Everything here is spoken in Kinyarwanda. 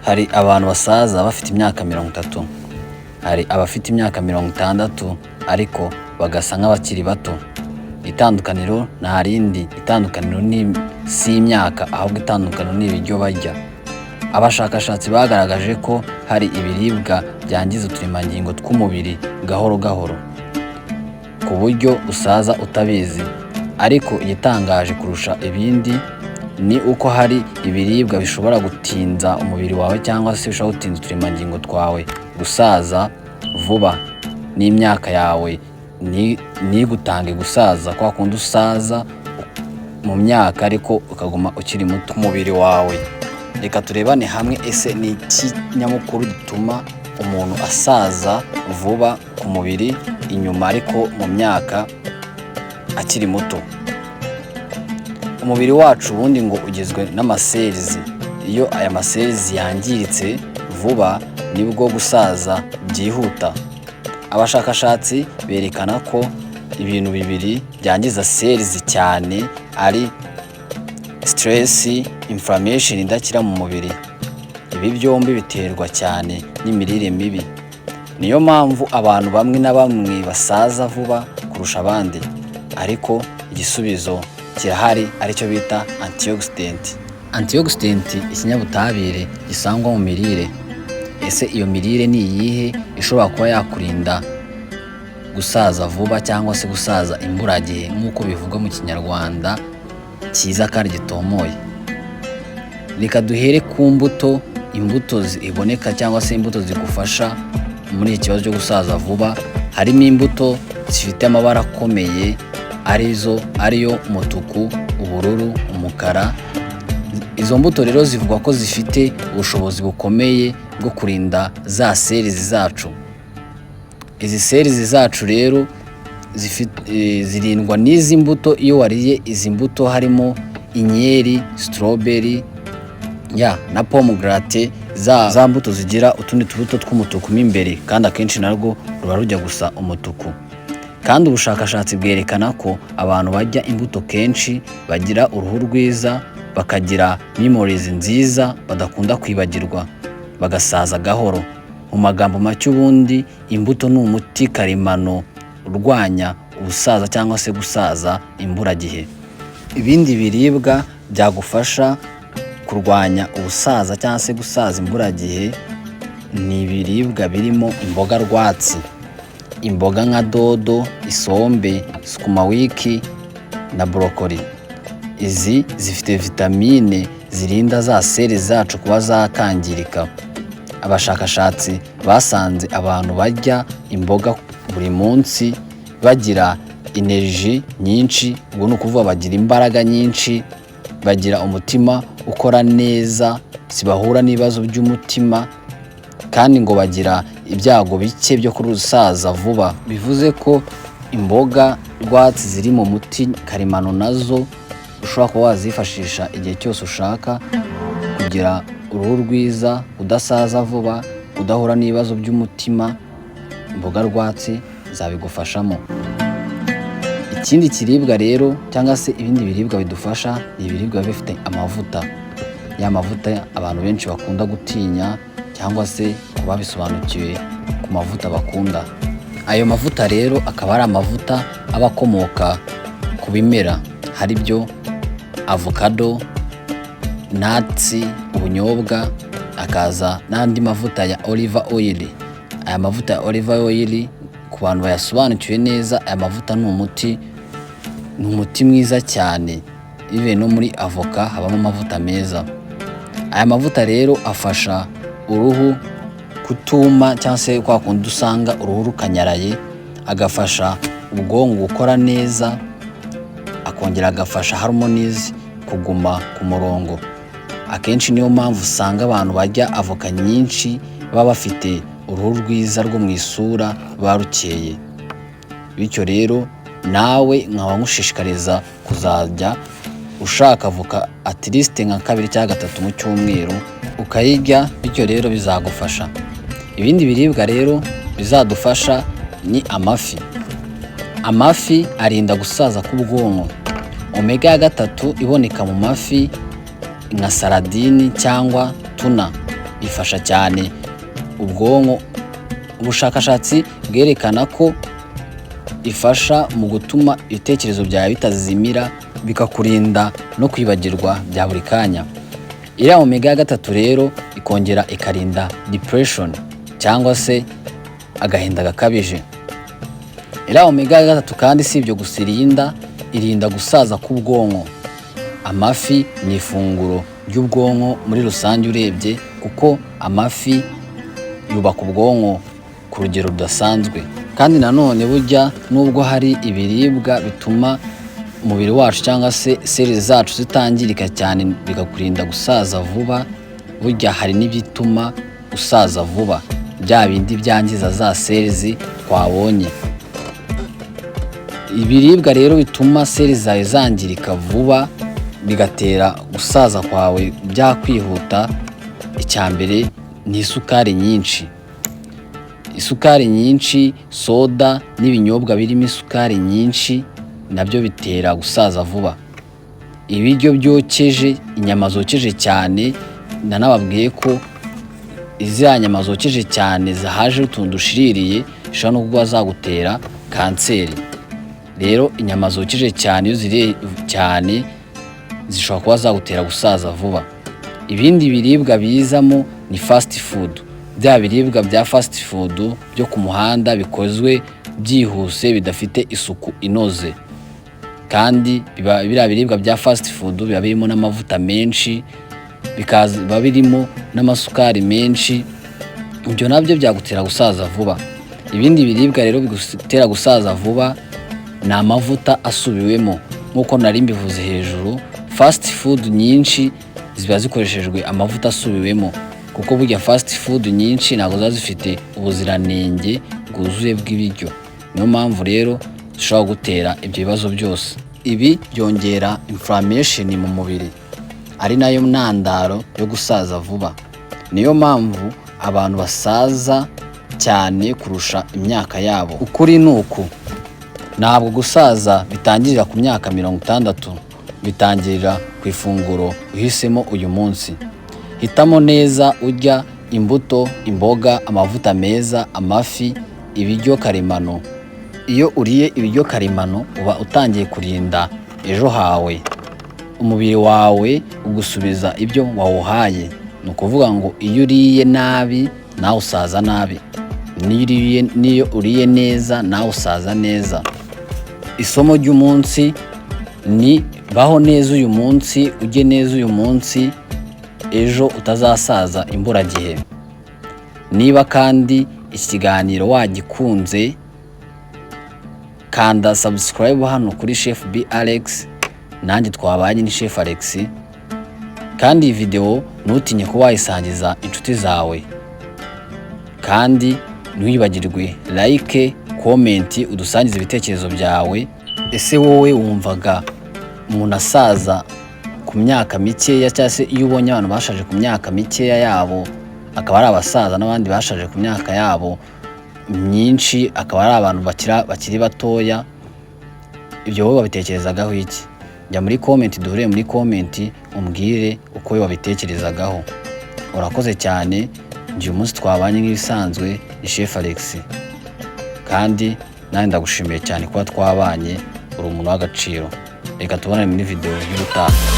Hari abantu basaza bafite imyaka 30, hari abafite imyaka 60 ariko bagasa nk'abakiri bato. Itandukaniro nta rindi, itandukaniro ni si imyaka ahubwo itandukaniro ni ibiryo barya. Abashakashatsi bagaragaje ko hari ibiribwa byangiza uturemangingo tw'umubiri gahoro gahoro ku buryo usaza utabizi. Ariko igitangaje kurusha ibindi ni uko hari ibiribwa bishobora gutinza umubiri wawe cyangwa se bishobora gutinza uturemangingo twawe gusaza vuba n'imyaka yawe ntigutange gusaza kwa kundi usaza mu myaka ariko ukaguma ukiri muto umubiri wawe. Reka turebane hamwe ese ni iki nyamukuru gituma umuntu asaza vuba ku mubiri inyuma ariko mu myaka akiri muto. Umubiri wacu ubundi ngo ugizwe n'amaselizi. Iyo aya maselizi yangiritse vuba nibwo gusaza byihuta. Abashakashatsi berekana ko ibintu bibiri byangiza selizi cyane ari stress, inflammation idakira mu mubiri. Ibi byombi biterwa cyane n'imirire mibi. Niyo mpamvu abantu bamwe na bamwe basaza vuba kurusha abandi. Ariko igisubizo kirahari aricyo bita antioxidant. Antioxidant ikinyabutabire gisangwa mu mirire. Ese iyo mirire ni iyihe ishobora kuba yakurinda gusaza vuba cyangwa se gusaza imburagihe nk'uko bivugwa mu Kinyarwanda cyiza kandi gitomoye? Reka duhere ku mbuto. Imbuto ziboneka cyangwa se imbuto zigufasha muri iki kibazo cyo gusaza vuba. Harimo imbuto zifite amabara akomeye ariyo umutuku, ubururu, umukara. Izo mbuto rero zivugwa ko zifite ubushobozi bukomeye bwo kurinda za selizi zacu. Izi selizi zacu rero zirindwa n'izi mbuto iyo wariye izi mbuto, harimo inkeri, strawberry na pomegranate. Za mbuto zigira utundi tubuto tw'umutuku mo imbere kandi akenshi narwo ruba rujya gusa umutuku. Kandi ubushakashatsi bwerekana ko abantu barya imbuto kenshi bagira uruhu rwiza, bakagira memories nziza, badakunda kwibagirwa, bagasaza gahoro. Mu magambo make ubundi imbuto ni umuti karemano urwanya ubusaza cyangwa se gusaza imburagihe. Ibindi biribwa byagufasha kurwanya ubusaza cyangwa se gusaza imburagihe ni ibiribwa birimo imboga rwatsi. Imboga nka dodo, isombe, sukuma wiki na brokoli. Izi zifite vitamine zirinda za seli zacu kuba zakangirika. Abashakashatsi basanze abantu barya imboga buri munsi bagira energy nyinshi, ubwo ni ukuvuga bagira imbaraga nyinshi, bagira umutima ukora neza, sibahura n'ibibazo by'umutima, kandi ngo bagira ibyago bike byo kurusaza vuba. Bivuze ko imboga rwatsi ziri mu muti karemano nazo ushobora kuba wazifashisha igihe cyose ushaka kugira uruhu rwiza, udasaza vuba, udahura n'ibibazo by'umutima. Imboga rwatsi zabigufashamo. Ikindi kiribwa rero cyangwa se ibindi biribwa bidufasha ni ibiribwa bifite amavuta. Ya mavuta abantu benshi bakunda gutinya cyangwa se kuba bisobanukiwe ku mavuta bakunda. Ayo mavuta rero akaba ari amavuta aba akomoka ku bimera, hari byo avocado, nuts, ubunyobwa, akaza n'andi mavuta ya olive oil. Aya mavuta ya olive oil ku bantu bayasobanukiwe neza, aya mavuta ni umuti mwiza cyane. Even no muri avoka habamo amavuta meza. Aya mavuta rero afasha uruhu kutuma cyangwa se kwa kundi usanga uruhu rukanyaraye, agafasha ubwonko gukora neza, akongera agafasha harmonies kuguma ku murongo. Akenshi niyo mpamvu usanga abantu barya avoka nyinshi baba bafite uruhu rwiza rwo mu isura, barukeye. Bityo rero nawe nkaba nkushishikariza kuzajya ushaka avoka at least nka 2 cyangwa 3 mu cyumweru ukayirya. Bityo rero bizagufasha. Ibindi biribwa rero bizadufasha ni amafi. Amafi arinda gusaza k'ubwonko. Omega 3 iboneka mu mafi nka saradini cyangwa tuna ifasha cyane ubwonko. Ubushakashatsi bwerekana ko ifasha mu gutuma ibitekerezo byawe bitazimira, bikakurinda no kwibagirwa bya buri kanya. Iriya omega ya gatatu rero ikongera ikarinda depression cyangwa se agahinda gakabije. Iriya omega ya gatatu kandi si ibyo gusa irinda gusaza k'ubwonko. Amafi ni ifunguro ry'ubwonko muri rusange urebye, kuko amafi yubaka ubwonko ku rugero rudasanzwe. Kandi nanone burya nubwo hari ibiribwa bituma umubiri wacu cyangwa se seli zacu zitangirika cyane bikakurinda gusaza vuba, burya hari n'ibituma usaza vuba, bya bindi byangiza za seli twabonye. Ibiribwa rero bituma seli zawe zangirika vuba bigatera gusaza kwawe byakwihuta, icya mbere ni isukari nyinshi. Isukari nyinshi, soda n'ibinyobwa birimo isukari nyinshi nabyo bitera gusaza vuba. Ibiryo byokeje, inyama zokeje cyane, nanababwiye ko iziriya nyama zokeje cyane zahaje utuntu dushiririye zishobora no kuba zagutera kanseri. Rero inyama zokeje cyane iyo ziriye cyane zishobora kuba zagutera gusaza vuba. Ibindi biribwa bizamo ni fast food. Bya biribwa bya fast food byo ku muhanda bikozwe byihuse bidafite isuku inoze. Kandi biriya biribwa bya fast food biba birimo n'amavuta menshi, bikaba birimo n'amasukari menshi. Ibyo nabyo byagutera gusaza vuba. Ibindi biribwa rero bigutera gusaza vuba ni amavuta asubiwemo. Nk'uko nari mbivuze hejuru, fast food nyinshi ziba zikoreshejwe amavuta asubiwemo, kuko burya fast food nyinshi ntabwo ziba zifite ubuziranenge bwuzuye bw'ibiryo. Niyo mpamvu rero zishobora gutera ibyo bibazo byose. Ibi byongera inflammation mu mubiri, ari nayo ntandaro yo gusaza vuba. Niyo mpamvu abantu basaza cyane kurusha imyaka yabo. Ukuri ni uku, ntabwo gusaza bitangirira ku myaka 60, bitangirira ku ifunguro uhisemo uyu munsi. Hitamo neza, urya imbuto, imboga, amavuta meza, amafi, ibiryo karemano. Iyo uriye ibiryo karemano uba utangiye kurinda ejo hawe. Umubiri wawe ugusubiza ibyo wawuhaye. Ni ukuvuga ngo iyo uriye nabi nawe usaza nabi, niyo uriye neza nawe usaza neza. Isomo ry'umunsi ni baho neza uyu munsi, ujye neza uyu munsi, ejo utazasaza imburagihe. Niba kandi ikiganiro wagikunze, kanda subscribe hano kuri Chef B Alex. Nanjye twabanye ni Chef Alex. Kandi iyi video ntutinye kuba wayisangiza inshuti zawe. Kandi ntiwibagirwe like, comment, udusangize ibitekerezo byawe. Ese wowe wumvaga umuntu asaza ku myaka mikeya, cyangwa se iyo ubonye abantu bashaje ku myaka mikeya yabo akaba ari abasaza, n'abandi bashaje ku myaka yabo myinshi akaba ari abantu bakiri batoya, ibyo wowe wabitekerezagaho iki? Jya muri comment, duhure muri comment umbwire uko wowe wabitekerezagaho. Urakoze cyane. Njye umunsi twabanye nk'ibisanzwe ni Chef Alex, kandi nanjye ndagushimiye cyane kuba twabanye, uri umuntu w'agaciro. Reka tubonane muri video y'ubutaha.